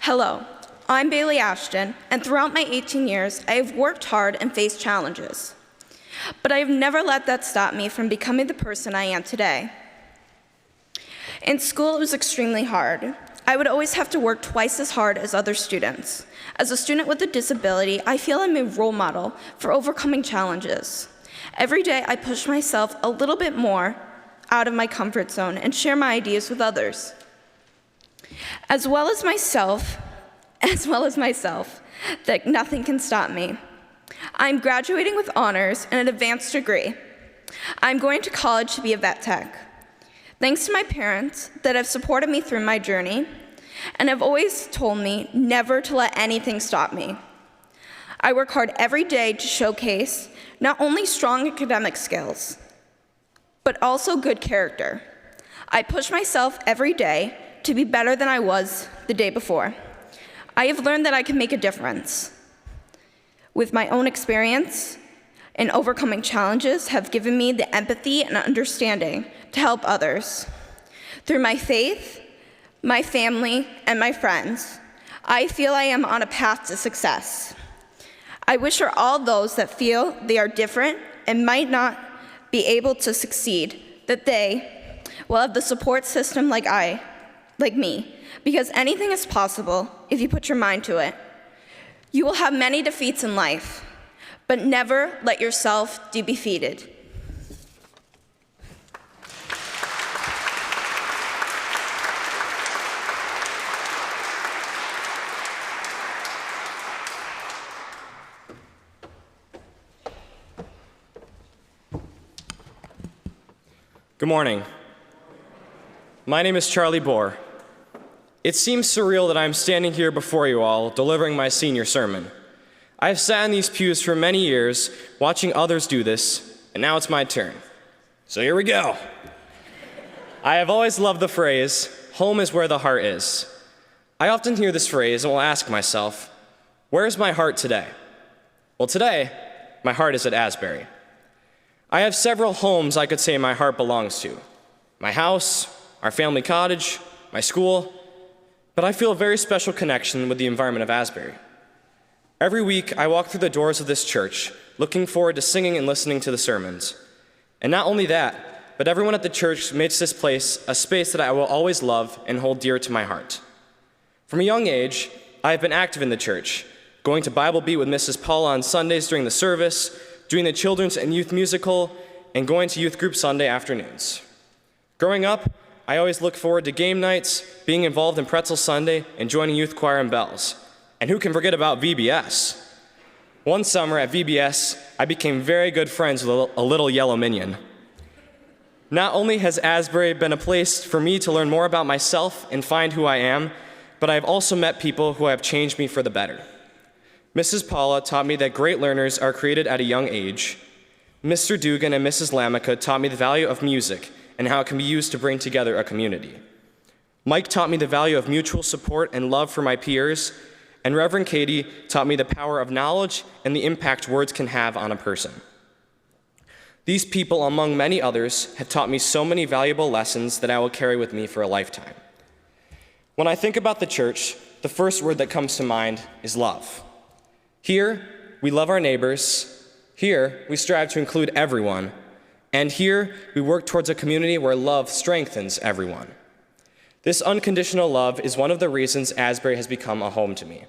Hello, I'm Bailey Ashton, and throughout my 18 years, I have worked hard and faced challenges. But I have never let that stop me from becoming the person I am today. In school, it was extremely hard. I would always have to work twice as hard as other students. As a student with a disability, I feel I'm a role model for overcoming challenges. Every day, I push myself a little bit more out of my comfort zone and share my ideas with others. As well as myself, that nothing can stop me. I'm graduating with honors and an advanced degree. I'm going to college to be a vet tech. Thanks to my parents that have supported me through my journey and have always told me never to let anything stop me. I work hard every day to showcase not only strong academic skills, but also good character. I push myself every day to be better than I was the day before. I have learned that I can make a difference. With my own experience and overcoming challenges have given me the empathy and understanding to help others. Through my faith, my family, and my friends, I feel I am on a path to success. I wish for all those that feel they are different and might not be able to succeed, that they will have the support system like me, because anything is possible if you put your mind to it. You will have many defeats in life, but never let yourself be defeated. Good morning. My name is Charlie Bohr. It seems surreal that I'm standing here before you all, delivering my senior sermon. I have sat in these pews for many years, watching others do this, and now it's my turn. So here we go. I have always loved the phrase, "Home is where the heart is." I often hear this phrase and will ask myself, where's my heart today? Well, today, my heart is at Asbury. I have several homes I could say my heart belongs to. My house, our family cottage, my school, but I feel a very special connection with the environment of Asbury. Every week, I walk through the doors of this church, looking forward to singing and listening to the sermons. And not only that, but everyone at the church makes this place a space that I will always love and hold dear to my heart. From a young age, I have been active in the church, going to Bible Beat with Mrs. Paula on Sundays during the service, doing the children's and youth musical, and going to youth group Sunday afternoons. Growing up, I always looked forward to game nights, being involved in Pretzel Sunday, and joining youth choir and bells. And who can forget about VBS? One summer at VBS, I became very good friends with a little yellow minion. Not only has Asbury been a place for me to learn more about myself and find who I am, but I've also met people who have changed me for the better. Mrs. Paula taught me that great learners are created at a young age. Mr. Dugan and Mrs. Lamica taught me the value of music and how it can be used to bring together a community. Mike taught me the value of mutual support and love for my peers, and Reverend Katie taught me the power of knowledge and the impact words can have on a person. These people, among many others, have taught me so many valuable lessons that I will carry with me for a lifetime. When I think about the church, the first word that comes to mind is love. Here, we love our neighbors. Here, we strive to include everyone. And here, we work towards a community where love strengthens everyone. This unconditional love is one of the reasons Asbury has become a home to me.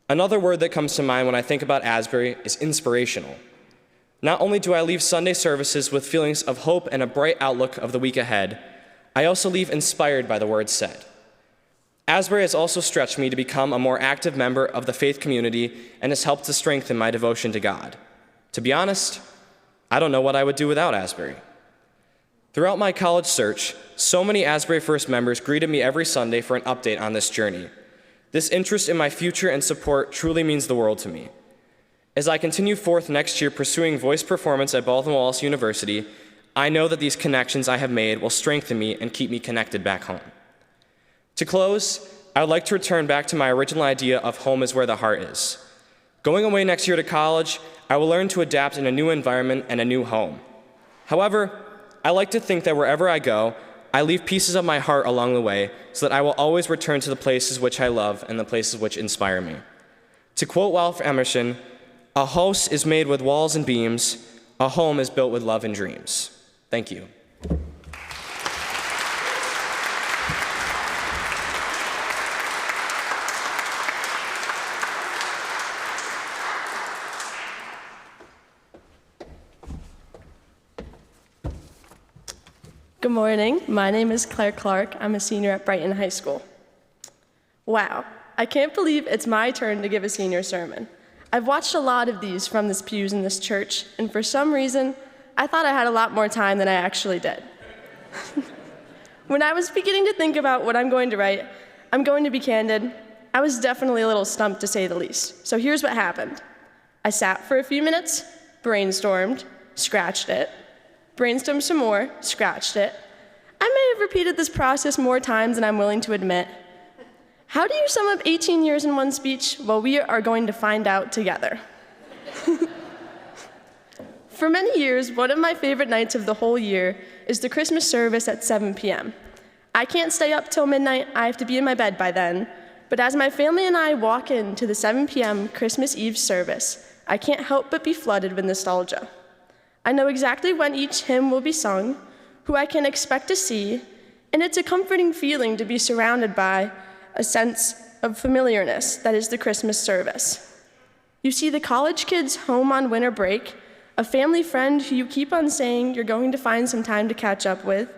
Another word that comes to mind when I think about Asbury is inspirational. Not only do I leave Sunday services with feelings of hope and a bright outlook of the week ahead, I also leave inspired by the words said. Asbury has also stretched me to become a more active member of the faith community and has helped to strengthen my devotion to God. To be honest, I don't know what I would do without Asbury. Throughout my college search, so many Asbury First members greeted me every Sunday for an update on this journey. This interest in my future and support truly means the world to me. As I continue forth next year pursuing voice performance at Baldwin Wallace University, I know that these connections I have made will strengthen me and keep me connected back home. To close, I would like to return back to my original idea of home is where the heart is. Going away next year to college, I will learn to adapt in a new environment and a new home. However, I like to think that wherever I go, I leave pieces of my heart along the way so that I will always return to the places which I love and the places which inspire me. To quote Ralph Emerson, "A house is made with walls and beams. A home is built with love and dreams." Thank you. Good morning. My name is Claire Clark. I'm a senior at Brighton High School. Wow, I can't believe it's my turn to give a senior sermon. I've watched a lot of these from the pews in this church, and for some reason, I thought I had a lot more time than I actually did. When I was beginning to think about what I'm going to write, I'm going to be candid, I was definitely a little stumped to say the least. So here's what happened. I sat for a few minutes, brainstormed, scratched it, brainstormed some more, scratched it. I may have repeated this process more times than I'm willing to admit. How do you sum up 18 years in one speech? Well, we are going to find out together. For many years, one of my favorite nights of the whole year is the Christmas service at 7 p.m. I can't stay up till midnight, I have to be in my bed by then, but as my family and I walk into the 7 p.m. Christmas Eve service, I can't help but be flooded with nostalgia. I know exactly when each hymn will be sung, who I can expect to see, and it's a comforting feeling to be surrounded by a sense of familiarness that is the Christmas service. You see the college kids home on winter break, a family friend who you keep on saying you're going to find some time to catch up with,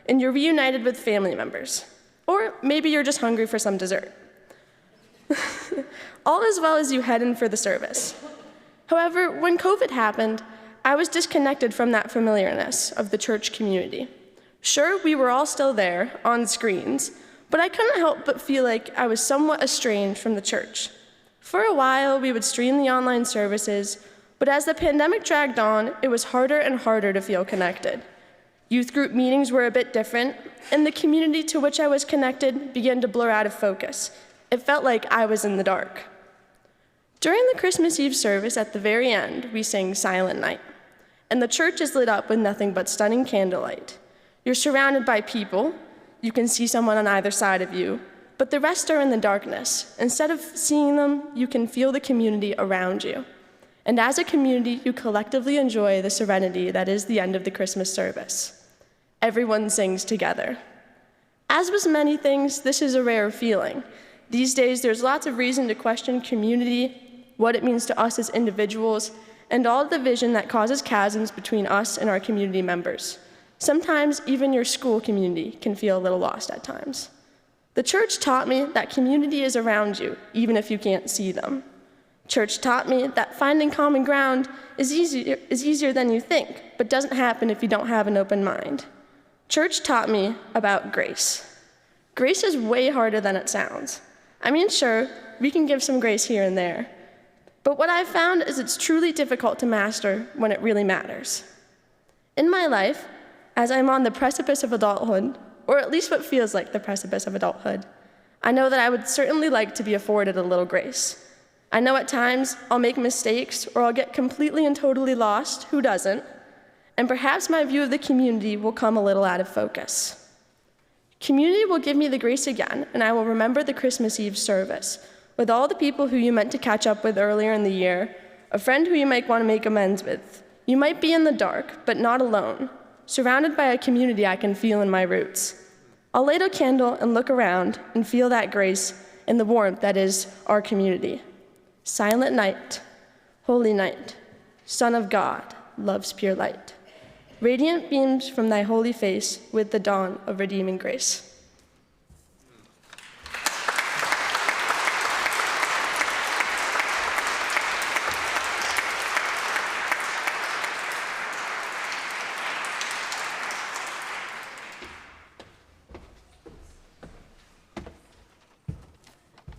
and you're reunited with family members. Or maybe you're just hungry for some dessert. All as well as you head in for the service. However, when COVID happened, I was disconnected from that familiarness of the church community. Sure, we were all still there, on screens, but I couldn't help but feel like I was somewhat estranged from the church. For a while, we would stream the online services, but as the pandemic dragged on, it was harder and harder to feel connected. Youth group meetings were a bit different, and the community to which I was connected began to blur out of focus. It felt like I was in the dark. During the Christmas Eve service, at the very end, we sang Silent Night, and the church is lit up with nothing but stunning candlelight. You're surrounded by people, you can see someone on either side of you, but the rest are in the darkness. Instead of seeing them, you can feel the community around you. And as a community, you collectively enjoy the serenity that is the end of the Christmas service. Everyone sings together. As with many things, this is a rare feeling. These days, there's lots of reason to question community, what it means to us as individuals, and all the division that causes chasms between us and our community members. Sometimes even your school community can feel a little lost at times. The church taught me that community is around you, even if you can't see them. Church taught me that finding common ground is easier than you think, but doesn't happen if you don't have an open mind. Church taught me about grace. Grace is way harder than it sounds. I mean, sure, we can give some grace here and there, but what I've found is it's truly difficult to master when it really matters. In my life, as I'm on the precipice of adulthood, or at least what feels like the precipice of adulthood, I know that I would certainly like to be afforded a little grace. I know at times I'll make mistakes or I'll get completely and totally lost, who doesn't? And perhaps my view of the community will come a little out of focus. Community will give me the grace again, and I will remember the Christmas Eve service, with all the people who you meant to catch up with earlier in the year, a friend who you might want to make amends with. You might be in the dark, but not alone, surrounded by a community I can feel in my roots. I'll light a candle and look around and feel that grace and the warmth that is our community. Silent night, holy night, Son of God, love's pure light. Radiant beams from thy holy face with the dawn of redeeming grace.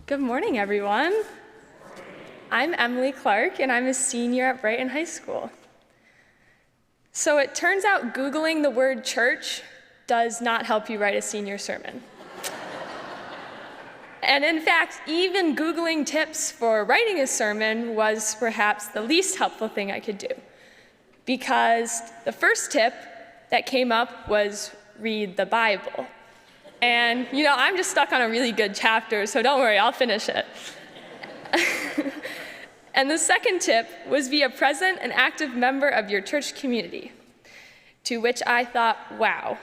Good morning, everyone. I'm Emily Clark, and I'm a senior at Brighton High School. So it turns out Googling the word church does not help you write a senior sermon. And in fact, even Googling tips for writing a sermon was perhaps the least helpful thing I could do. Because the first tip that came up was read the Bible. And, I'm just stuck on a really good chapter, so don't worry, I'll finish it. And the second tip was be a present and active member of your church community, to which I thought, wow,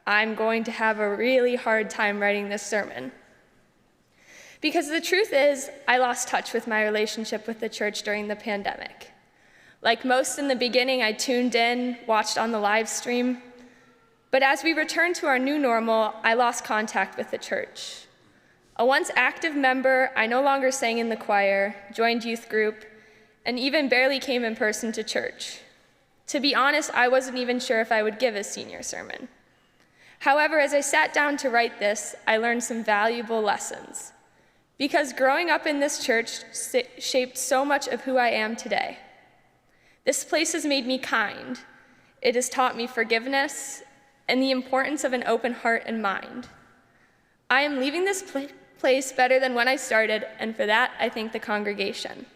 I'm going to have a really hard time writing this sermon. Because the truth is, I lost touch with my relationship with the church during the pandemic. Like most in the beginning, I tuned in, watched on the live stream. But as we returned to our new normal, I lost contact with the church. A once active member, I no longer sang in the choir, joined youth group, and even barely came in person to church. To be honest, I wasn't even sure if I would give a senior sermon. However, as I sat down to write this, I learned some valuable lessons. Because growing up in this church shaped so much of who I am today. This place has made me kind. It has taught me forgiveness and the importance of an open heart and mind. I am leaving this place better than when I started, and for that, I thank the congregation.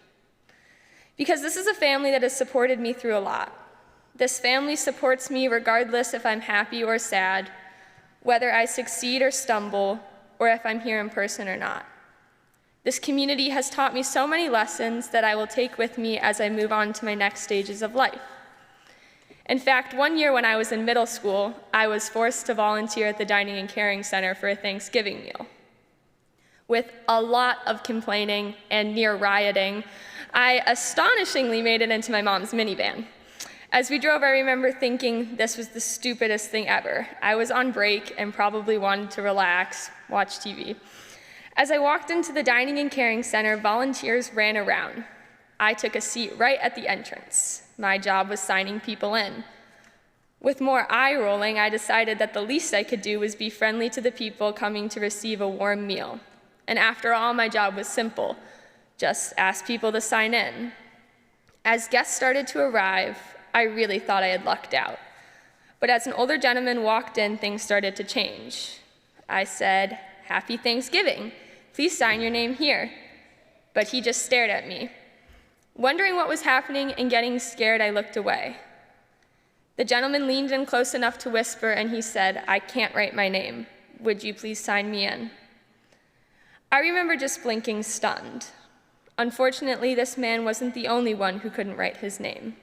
Because this is a family that has supported me through a lot. This family supports me regardless if I'm happy or sad, whether I succeed or stumble, or if I'm here in person or not. This community has taught me so many lessons that I will take with me as I move on to my next stages of life. In fact, one year when I was in middle school, I was forced to volunteer at the Dining and Caring Center for a Thanksgiving meal. With a lot of complaining and near rioting, I astonishingly made it into my mom's minivan. As we drove, I remember thinking this was the stupidest thing ever. I was on break and probably wanted to relax, watch TV. As I walked into the Dining and Caring Center, volunteers ran around. I took a seat right at the entrance. My job was signing people in. With more eye-rolling, I decided that the least I could do was be friendly to the people coming to receive a warm meal. And after all, my job was simple. Just ask people to sign in. As guests started to arrive, I really thought I had lucked out. But as an older gentleman walked in, things started to change. I said, "Happy Thanksgiving. Please sign your name here." But he just stared at me. Wondering what was happening and getting scared, I looked away. The gentleman leaned in close enough to whisper, and he said, "I can't write my name. Would you please sign me in?" I remember just blinking, stunned. Unfortunately, this man wasn't the only one who couldn't write his name.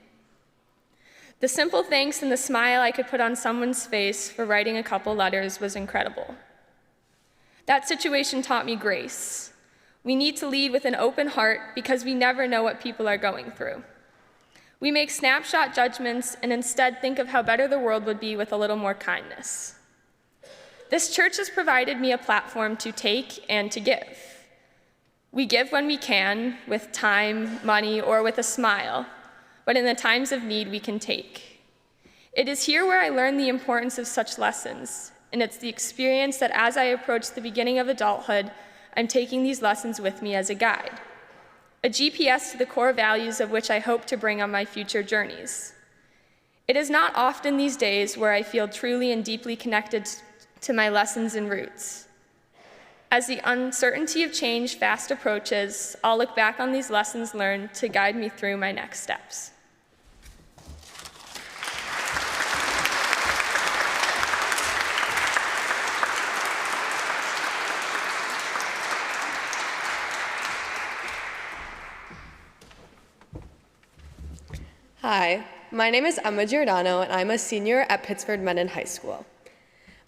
The simple thanks and the smile I could put on someone's face for writing a couple letters was incredible. That situation taught me grace. We need to lead with an open heart because we never know what people are going through. We make snapshot judgments and instead think of how better the world would be with a little more kindness. This church has provided me a platform to take and to give. We give when we can, with time, money, or with a smile, but in the times of need, we can take. It is here where I learned the importance of such lessons, and it's the experience that as I approach the beginning of adulthood, I'm taking these lessons with me as a guide, a GPS to the core values of which I hope to bring on my future journeys. It is not often these days where I feel truly and deeply connected to my lessons and roots. As the uncertainty of change fast approaches, I'll look back on these lessons learned to guide me through my next steps. Hi, my name is Emma Giordano, and I'm a senior at Pittsford Mendon High School.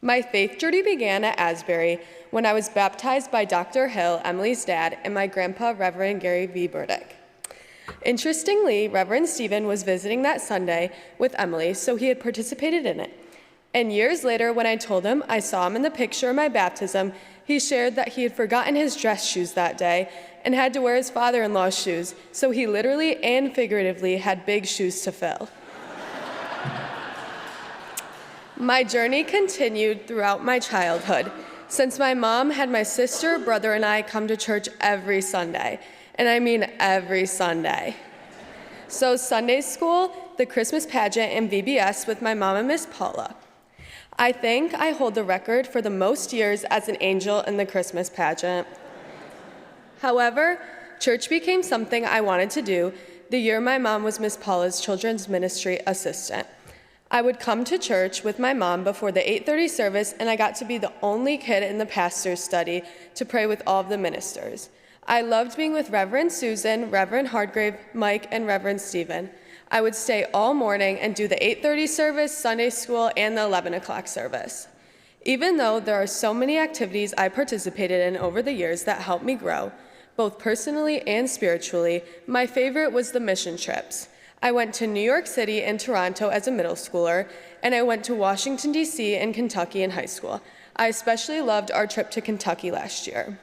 My faith journey began at Asbury when I was baptized by Dr. Hill, Emily's dad, and my grandpa, Reverend Gary V. Burdick. Interestingly, Reverend Stephen was visiting that Sunday with Emily, so he had participated in it. And years later, when I told him I saw him in the picture of my baptism, he shared that he had forgotten his dress shoes that day and had to wear his father-in-law's shoes, so he literally and figuratively had big shoes to fill. My journey continued throughout my childhood, since my mom had my sister, brother, and I come to church every Sunday, and I mean every Sunday. So Sunday school, the Christmas pageant, and VBS with my mom and Miss Paula. I think I hold the record for the most years as an angel in the Christmas pageant. However, church became something I wanted to do the year my mom was Miss Paula's children's ministry assistant. I would come to church with my mom before the 8:30 service, and I got to be the only kid in the pastor's study to pray with all of the ministers. I loved being with Reverend Susan, Reverend Hardgrave, Mike, and Reverend Stephen. I would stay all morning and do the 8:30 service, Sunday school, and the 11 o'clock service. Even though there are so many activities I participated in over the years that helped me grow, both personally and spiritually, my favorite was the mission trips. I went to New York City and Toronto as a middle schooler, and I went to Washington, D.C. and Kentucky in high school. I especially loved our trip to Kentucky last year.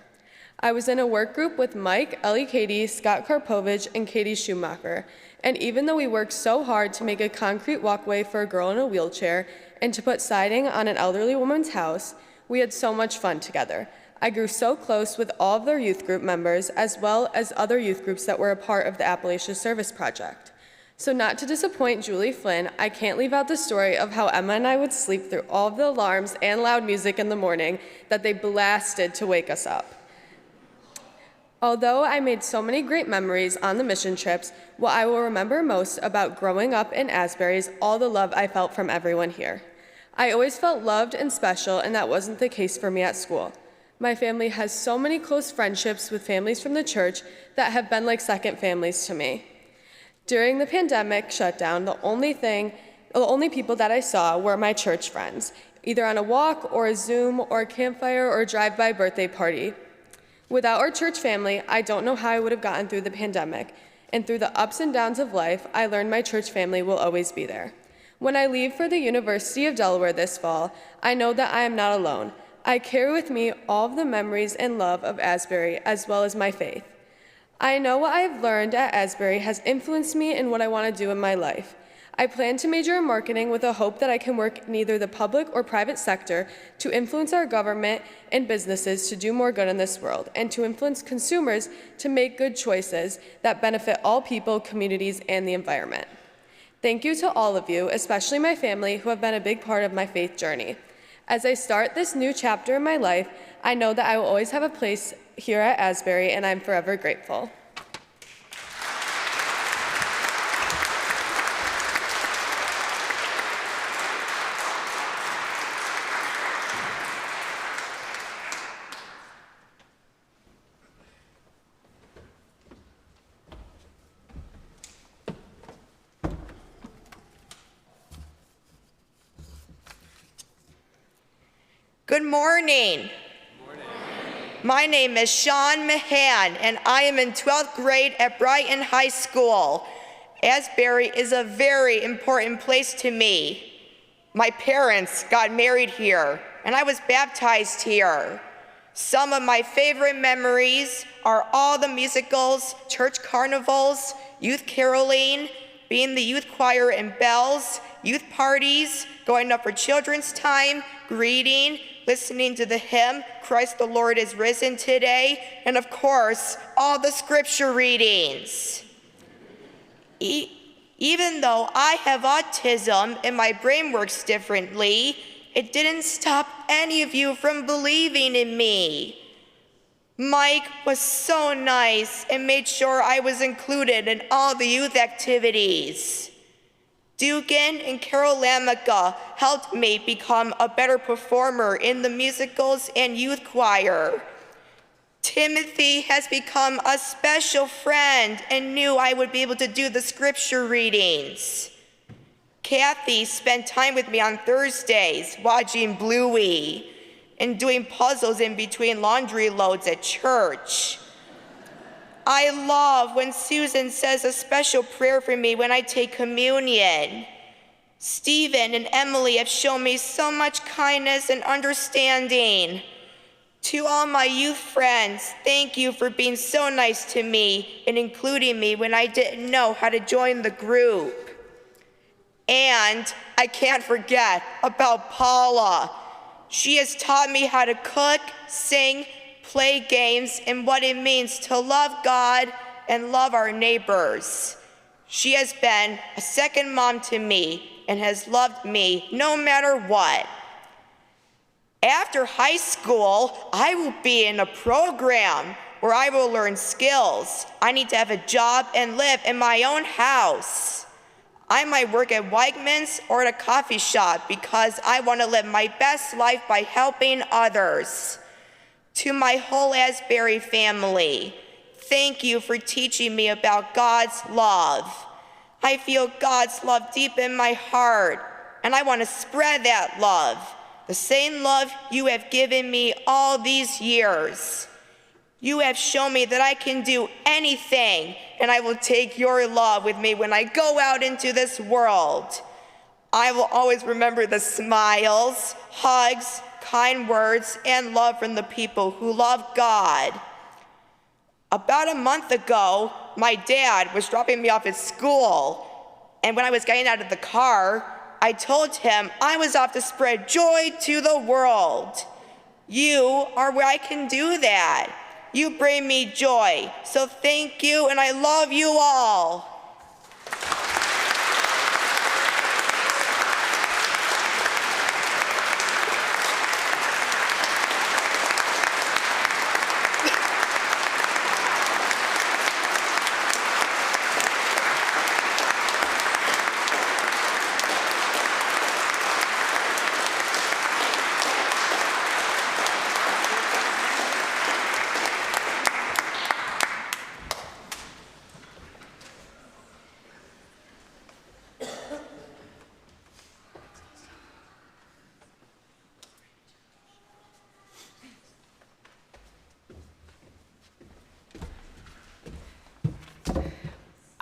I was in a work group with Mike, Ellie Katie, Scott Karpovich, and Katie Schumacher, and even though we worked so hard to make a concrete walkway for a girl in a wheelchair and to put siding on an elderly woman's house, we had so much fun together. I grew so close with all of their youth group members, as well as other youth groups that were a part of the Appalachia Service Project. So not to disappoint Julie Flynn, I can't leave out the story of how Emma and I would sleep through all of the alarms and loud music in the morning that they blasted to wake us up. Although I made so many great memories on the mission trips, what I will remember most about growing up in Asbury is all the love I felt from everyone here. I always felt loved and special, and that wasn't the case for me at school. My family has so many close friendships with families from the church that have been like second families to me. During the pandemic shutdown, the only people that I saw were my church friends, either on a walk or a Zoom or a campfire or a drive-by birthday party. Without our church family, I don't know how I would have gotten through the pandemic, and through the ups and downs of life, I learned my church family will always be there. When I leave for the University of Delaware this fall, I know that I am not alone. I carry with me all of the memories and love of Asbury, as well as my faith. I know what I have learned at Asbury has influenced me in what I want to do in my life. I plan to major in marketing with a hope that I can work in either the public or private sector to influence our government and businesses to do more good in this world, and to influence consumers to make good choices that benefit all people, communities, and the environment. Thank you to all of you, especially my family, who have been a big part of my faith journey. As I start this new chapter in my life, I know that I will always have a place here at Asbury, and I'm forever grateful. Good morning. My name is Sean Mahan, and I am in 12th grade at Brighton High School. Asbury is a very important place to me. My parents got married here, and I was baptized here. Some of my favorite memories are all the musicals, church carnivals, youth caroling, being the youth choir in bells, youth parties, going up for children's time, greeting, listening to the hymn, Christ the Lord is risen today, and of course, all the scripture readings. Even though I have autism and my brain works differently, it didn't stop any of you from believing in me. Mike was so nice and made sure I was included in all the youth activities. Dugan and Carol Lamica helped me become a better performer in the musicals and youth choir. Timothy has become a special friend and knew I would be able to do the scripture readings. Kathy spent time with me on Thursdays watching Bluey and doing puzzles in between laundry loads at church. I love when Susan says a special prayer for me when I take communion. Stephen and Emily have shown me so much kindness and understanding. To all my youth friends, thank you for being so nice to me and including me when I didn't know how to join the group. And I can't forget about Paula. She has taught me how to cook, sing, play games, and what it means to love God and love our neighbors. She has been a second mom to me and has loved me no matter what. After high school, I will be in a program where I will learn skills. I need to have a job and live in my own house. I might work at Wegmans or at a coffee shop because I want to live my best life by helping others. To my whole Asbury family, thank you for teaching me about God's love. I feel God's love deep in my heart, and I want to spread that love, the same love you have given me all these years. You have shown me that I can do anything, and I will take your love with me when I go out into this world. I will always remember the smiles, hugs, kind words, and love from the people who love God. About a month ago, my dad was dropping me off at school, and when I was getting out of the car, I told him I was off to spread joy to the world. You are where I can do that. You bring me joy, so thank you, and I love you all.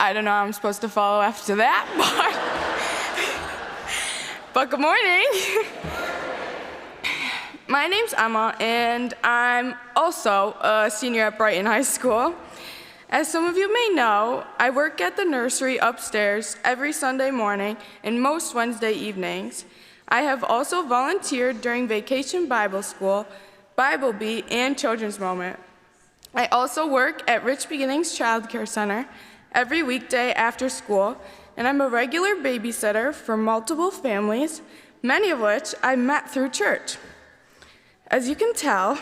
I don't know how I'm supposed to follow after that part. But good morning. My name's Emma, and I'm also a senior at Brighton High School. As some of you may know, I work at the nursery upstairs every Sunday morning and most Wednesday evenings. I have also volunteered during Vacation Bible School, Bible Beat, and Children's Moment. I also work at Rich Beginnings Child Care Center every weekday after school, and I'm a regular babysitter for multiple families, many of which I met through church. As you can tell,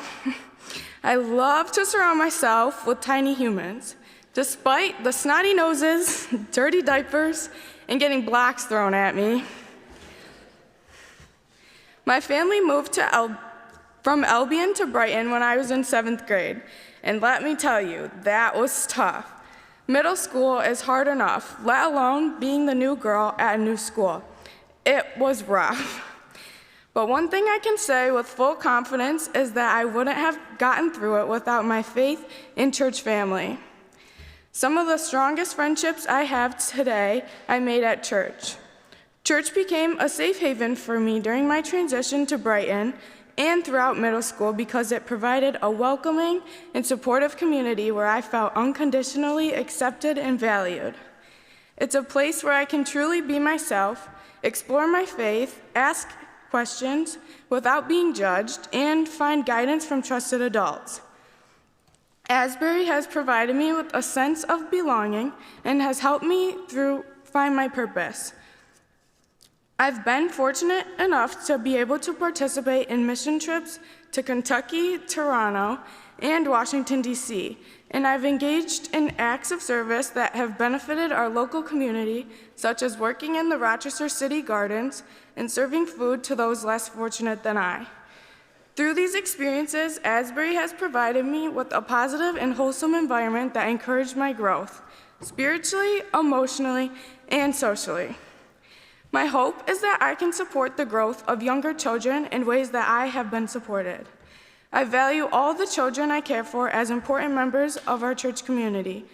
I love to surround myself with tiny humans, despite the snotty noses, dirty diapers, and getting blocks thrown at me. My family moved from Albion to Brighton when I was in 7th grade, and let me tell you, that was tough. Middle school is hard enough, let alone being the new girl at a new school. It was rough. But one thing I can say with full confidence is that I wouldn't have gotten through it without my faith in church family. Some of the strongest friendships I have today I made at church. Church became a safe haven for me during my transition to Brighton and throughout middle school because it provided a welcoming and supportive community where I felt unconditionally accepted and valued. It's a place where I can truly be myself, explore my faith, ask questions without being judged, and find guidance from trusted adults. Asbury has provided me with a sense of belonging and has helped me find my purpose. I've been fortunate enough to be able to participate in mission trips to Kentucky, Toronto, and Washington, D.C., and I've engaged in acts of service that have benefited our local community, such as working in the Rochester City Gardens and serving food to those less fortunate than I. Through these experiences, Asbury has provided me with a positive and wholesome environment that encouraged my growth, spiritually, emotionally, and socially. My hope is that I can support the growth of younger children in ways that I have been supported. I value all the children I care for as important members of our church community.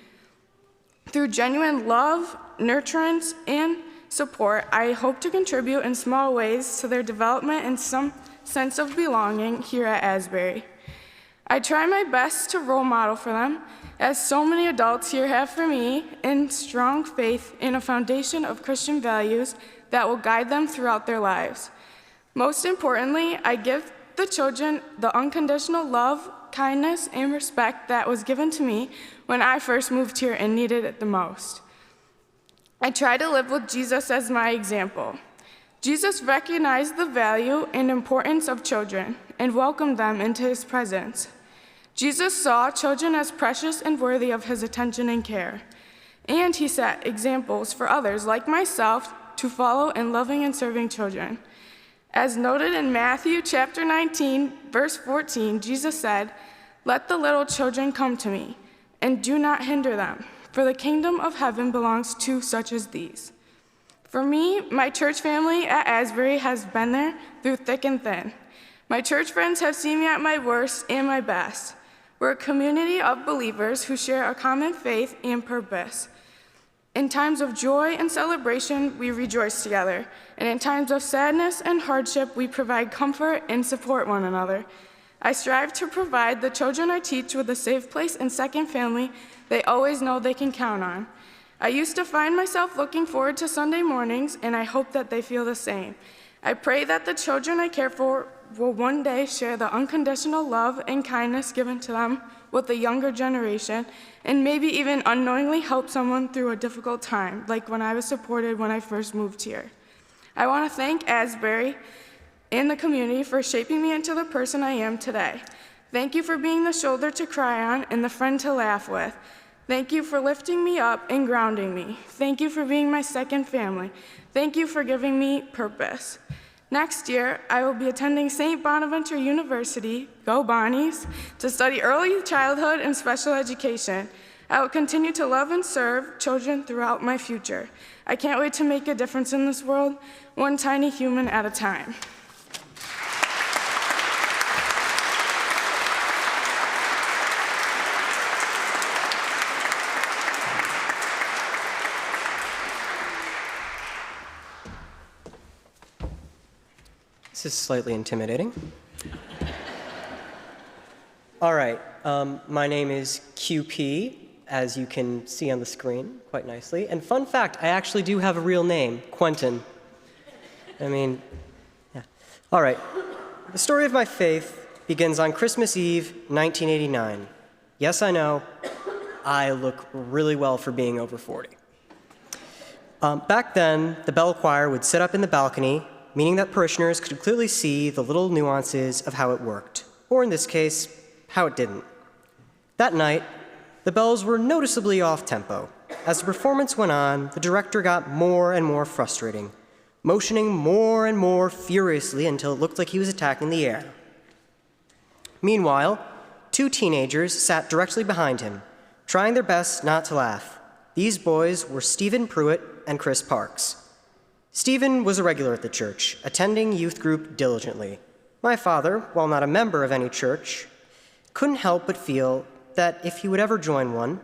Through genuine love, nurturance, and support, I hope to contribute in small ways to their development and some sense of belonging here at Asbury. I try my best to role model for them, as so many adults here have for me, in strong faith in a foundation of Christian values that will guide them throughout their lives. Most importantly, I give the children the unconditional love, kindness, and respect that was given to me when I first moved here and needed it the most. I try to live with Jesus as my example. Jesus recognized the value and importance of children and welcomed them into his presence. Jesus saw children as precious and worthy of his attention and care. And he set examples for others like myself to follow in loving and serving children. As noted in Matthew chapter 19, verse 14, Jesus said, "Let the little children come to me, and do not hinder them, for the kingdom of heaven belongs to such as these." For me, my church family at Asbury has been there through thick and thin. My church friends have seen me at my worst and my best. We're a community of believers who share a common faith and purpose. In times of joy and celebration, we rejoice together, and in times of sadness and hardship, we provide comfort and support one another. I strive to provide the children I teach with a safe place and second family they always know they can count on. I used to find myself looking forward to Sunday mornings, and I hope that they feel the same. I pray that the children I care for will one day share the unconditional love and kindness given to them with the younger generation, and maybe even unknowingly help someone through a difficult time, like when I was supported when I first moved here. I want to thank Asbury and the community for shaping me into the person I am today. Thank you for being the shoulder to cry on and the friend to laugh with. Thank you for lifting me up and grounding me. Thank you for being my second family. Thank you for giving me purpose. Next year, I will be attending St. Bonaventure University, go Bonnies, to study early childhood and special education. I will continue to love and serve children throughout my future. I can't wait to make a difference in this world, one tiny human at a time. This is slightly intimidating. All right, my name is QP, as you can see on the screen quite nicely. And fun fact, I actually do have a real name, Quentin. I mean, yeah. All right, the story of my faith begins on Christmas Eve, 1989. Yes, I know, I look really well for being over 40. Back then, the bell choir would sit up in the balcony, meaning that parishioners could clearly see the little nuances of how it worked, or in this case, how it didn't. That night, the bells were noticeably off-tempo. As the performance went on, the director got more and more frustrating, motioning more and more furiously until it looked like he was attacking the air. Meanwhile, two teenagers sat directly behind him, trying their best not to laugh. These boys were Stephen Pruitt and Chris Parks. Stephen was a regular at the church, attending youth group diligently. My father, while not a member of any church, couldn't help but feel that if he would ever join one,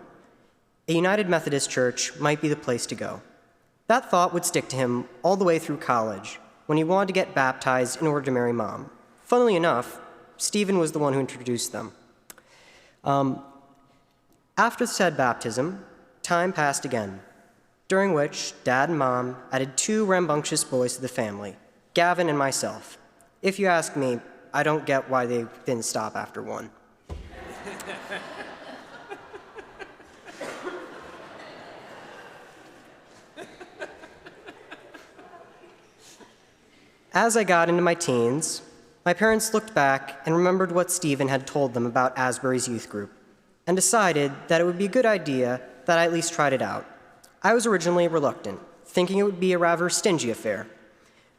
a United Methodist church might be the place to go. That thought would stick to him all the way through college, when he wanted to get baptized in order to marry Mom. Funnily enough, Stephen was the one who introduced them. After said baptism, time passed again, during which Dad and Mom added two rambunctious boys to the family, Gavin and myself. If you ask me, I don't get why they didn't stop after one. As I got into my teens, my parents looked back and remembered what Stephen had told them about Asbury's youth group, and decided that it would be a good idea that I at least tried it out. I was originally reluctant, thinking it would be a rather stingy affair,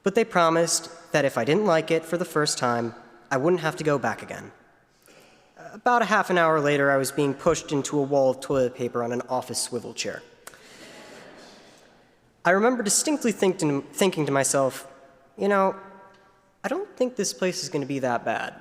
but they promised that if I didn't like it for the first time, I wouldn't have to go back again. About a half an hour later, I was being pushed into a wall of toilet paper on an office swivel chair. I remember distinctly thinking to myself, you know, I don't think this place is going to be that bad.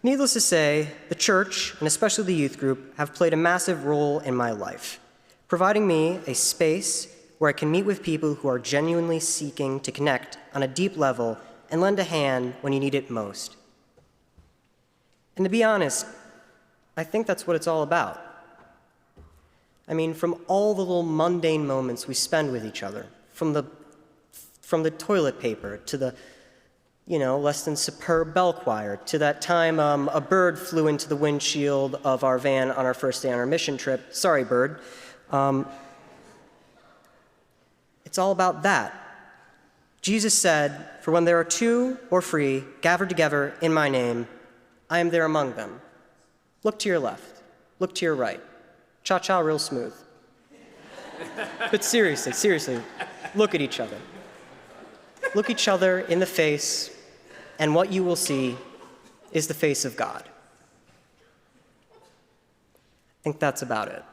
Needless to say, the church, and especially the youth group, have played a massive role in my life, providing me a space where I can meet with people who are genuinely seeking to connect on a deep level and lend a hand when you need it most. And to be honest, I think that's what it's all about. I mean, from all the little mundane moments we spend with each other, from the toilet paper to the, less than superb bell choir, to that time a bird flew into the windshield of our van on our first day on our mission trip. Sorry, bird. It's all about that. Jesus said, "For when there are two or three gathered together in my name, I am there among them." Look to your left. Look to your right. Cha-cha real smooth. But seriously, look at each other. Look each other in the face, and what you will see is the face of God. I think that's about it.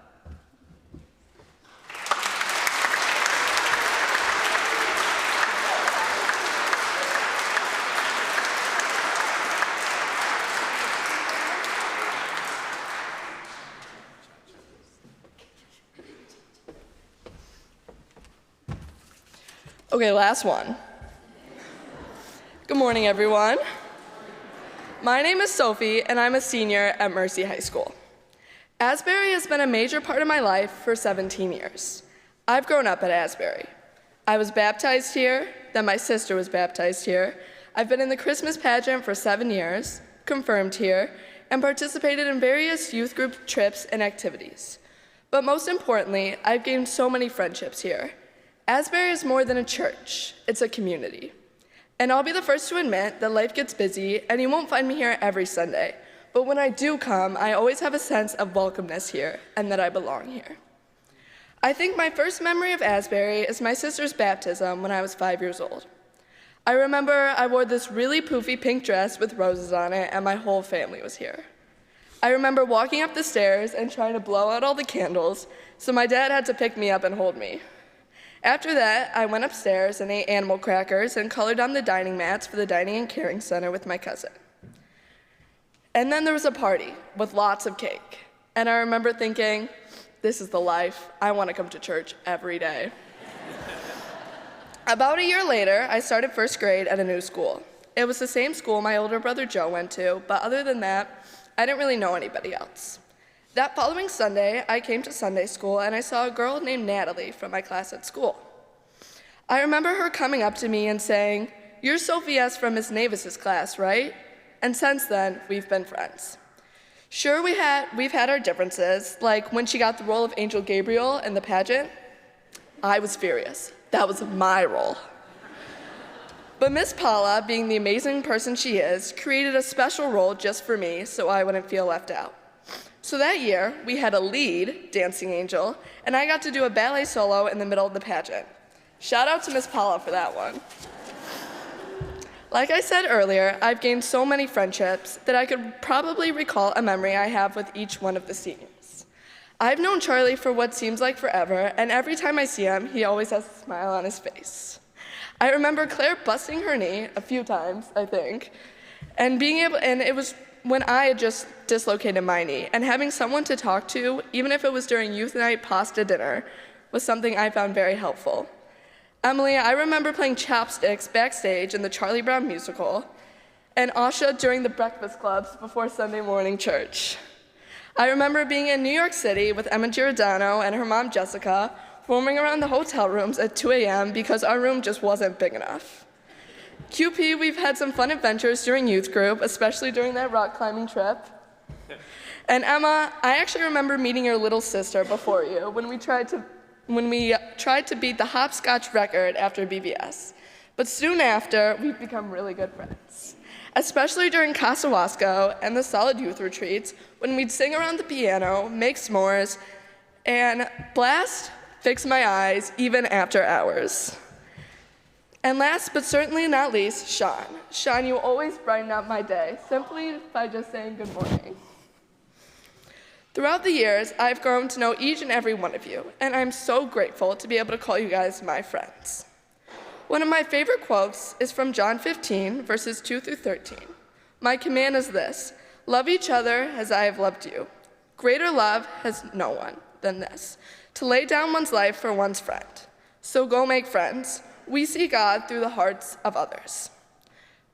Okay, last one. Good morning, everyone. My name is Sophie, and I'm a senior at Mercy High School. Asbury has been a major part of my life for 17 years. I've grown up at Asbury. I was baptized here, then my sister was baptized here. I've been in the Christmas pageant for 7 years, confirmed here, and participated in various youth group trips and activities. But most importantly, I've gained so many friendships here. Asbury is more than a church, it's a community. And I'll be the first to admit that life gets busy and you won't find me here every Sunday. But when I do come, I always have a sense of welcomeness here and that I belong here. I think my first memory of Asbury is my sister's baptism when I was 5 years old. I remember I wore this really poofy pink dress with roses on it and my whole family was here. I remember walking up the stairs and trying to blow out all the candles, so my dad had to pick me up and hold me. After that, I went upstairs and ate animal crackers and colored on the dining mats for the Dining and Caring Center with my cousin. And then there was a party with lots of cake. And I remember thinking, this is the life. I want to come to church every day. About a year later, I started first grade at a new school. It was the same school my older brother Joe went to, but other than that, I didn't really know anybody else. That following Sunday, I came to Sunday school and I saw a girl named Natalie from my class at school. I remember her coming up to me and saying, "You're Sophie S. from Miss Navis's class, right?" And since then, we've been friends. Sure, we've had our differences, like when she got the role of Angel Gabriel in the pageant. I was furious. That was my role. But Miss Paula, being the amazing person she is, created a special role just for me so I wouldn't feel left out. So that year, we had a lead dancing angel, and I got to do a ballet solo in the middle of the pageant. Shout out to Miss Paula for that one. Like I said earlier, I've gained so many friendships that I could probably recall a memory I have with each one of the seniors. I've known Charlie for what seems like forever, and every time I see him, he always has a smile on his face. I remember Claire busting her knee a few times, I think, and it was when I had just dislocated my knee, and having someone to talk to, even if it was during youth night pasta dinner, was something I found very helpful. Emily, I remember playing chopsticks backstage in the Charlie Brown musical, and Asha during the breakfast clubs before Sunday morning church. I remember being in New York City with Emma Giordano and her mom Jessica, roaming around the hotel rooms at 2 a.m. because our room just wasn't big enough. QP, we've had some fun adventures during youth group, especially during that rock climbing trip. And Emma, I actually remember meeting your little sister before you when we tried to beat the hopscotch record after BBS. But soon after, we've become really good friends, especially during Casawasco and the Solid Youth Retreats when we'd sing around the piano, make s'mores, and blast Fix My Eyes even after hours. And last but certainly not least, Sean. Sean, you always brighten up my day simply by just saying good morning. Throughout the years, I've grown to know each and every one of you, and I'm so grateful to be able to call you guys my friends. One of my favorite quotes is from John 15, verses 2 through 13. My command is this: love each other as I have loved you. Greater love has no one than this, to lay down one's life for one's friend. So go make friends. We see God through the hearts of others.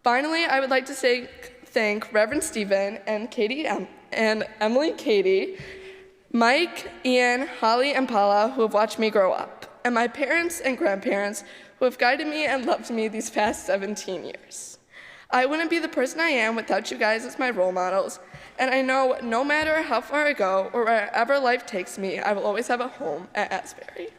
Finally, I would like to thank Reverend Stephen and Emily Katie, Mike, Ian, Holly, and Paula, who have watched me grow up, and my parents and grandparents who have guided me and loved me these past 17 years. I wouldn't be the person I am without you guys as my role models, and I know no matter how far I go or wherever life takes me, I will always have a home at Asbury.